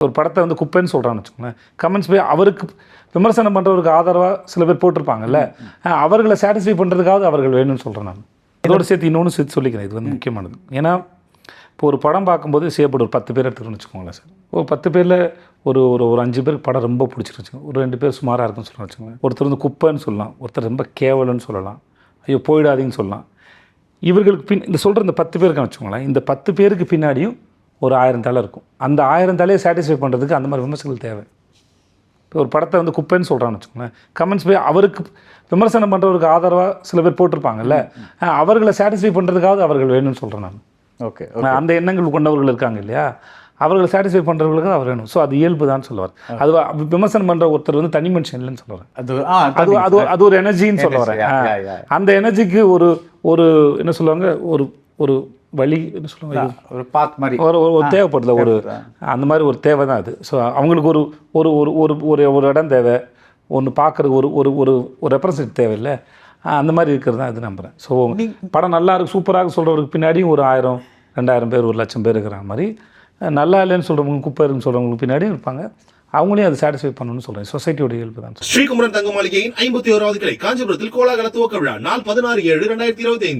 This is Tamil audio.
ஒரு படத்தை வந்து குப்பைன்னு சொல்கிறான்னு வச்சுக்கோங்களேன், கமெண்ட்ஸ் போய் அவருக்கு விமர்சனம் பண்ணுறவருக்கு ஆதரவாக சில பேர் போட்டிருப்பாங்கல்ல, அவர்களை சாட்டிஸ்ஃபை பண்ணுறதுக்காவது அவர்கள் வேணும்னு சொல்கிறேன் நான். இதோடு சேர்த்து இன்னொன்று சேர்த்து சொல்லிக்கிறேன், இது வந்து முக்கியமானது. ஏன்னா இப்போ ஒரு படம் பார்க்கும்போது செய்யப்படும் ஒரு 10 பேர் எடுத்துக்கணும்னு வச்சுக்கோங்களேன் சார். ஒரு 10 பேரில் ஒரு ஒரு ஒரு 5 பேருக்கு படம் ரொம்ப பிடிச்சிருச்சுங்க, ஒரு 2 பேர் சுமாராக இருக்குன்னு சொல்லலாம் வச்சுக்கோங்களேன். ஒருத்தர் வந்து குப்பைன்னு சொல்லலாம், ஒருத்தர் ரொம்ப கேவலன்னு சொல்லலாம், ஐயோ போயிடாதீங்கன்னு சொல்லலாம். இவர்களுக்கு இந்த சொல்கிற இந்த 10 பேருக்கு வச்சுக்கோங்களேன், இந்த 10 பேருக்கு பின்னாடியும் ஒரு 1000 தலை இருக்கும். அந்த 1000 தலையை சாட்டிஸ்ஃபை பண்ணுறதுக்கு அந்த மாதிரி விமர்சனங்கள் தேவை. இப்போ ஒரு படத்தை வந்து குப்பைன்னு சொல்கிறான்னு வச்சுக்கோங்களேன், கமெண்ட்ஸ் போய் அவருக்கு விமர்சனம் பண்ணுறவருக்கு ஆதரவாக சில பேர் போட்டிருப்பாங்கல்ல, அவர்களை சாட்டிஸ்ஃபை பண்ணுறதுக்காவது அவர்கள் வேணும்னு சொல்கிறேன் நான். ஓகே, அந்த எண்ணங்கள் கொண்டவர்கள் இருக்காங்க இல்லையா, அவர்களை சாட்டிஸ்ஃபை பண்ணுறவர்களுக்கு அவர் வேணும். ஸோ அது இயல்பு தான் சொல்லுவார். அது விமர்சனம் பண்ணுற ஒருத்தர் வந்து தனி மனுஷன் இல்லைன்னு சொல்லுவார். அது ஒரு எனர்ஜின்னு சொல்ல வரேன். அந்த எனர்ஜிக்கு ஒரு என்ன சொல்லுவாங்க, ஒரு வழி என்ன சொல்லுவாங்க, ஒரு பாத் மாதிரி ஒரு தேவைப்படுது, ஒரு அந்த மாதிரி ஒரு தேவை தான் அது. ஸோ அவங்களுக்கு ஒரு ஒரு ஒரு ஒரு ஒரு இடம் தேவை, ஒன்று பார்க்குறதுக்கு ஒரு ஒரு ஒரு ஒரு ரெப்ரசன்ட் தேவையில்லை, அந்த மாதிரி இருக்கிறது தான் இது நம்புகிறேன். ஸோ படம் நல்லா இருக்கு சூப்பராக சொல்கிறவருக்கு பின்னாடியும் ஒரு 1000 2000 பேர் 1,00,000 பேர் இருக்கிற மாதிரி, நல்லா இல்லைன்னு சொல்கிறவங்க குப்பை இருக்குன்னு சொல்கிறவங்களுக்கு பின்னாடியும் இருப்பாங்க. அவங்களையும் அதை சாட்டிஸ்ஃபை பண்ணணும்னு சொல்கிறேன். சொசைட்டியோட இயல்பு தான். ஸ்ரீகுமரன் தங்க மாளிகையின் 51வது கிளை காஞ்சிபுரத்தில் கோலாகல துவக்க விழா நாள் 16/7/2025.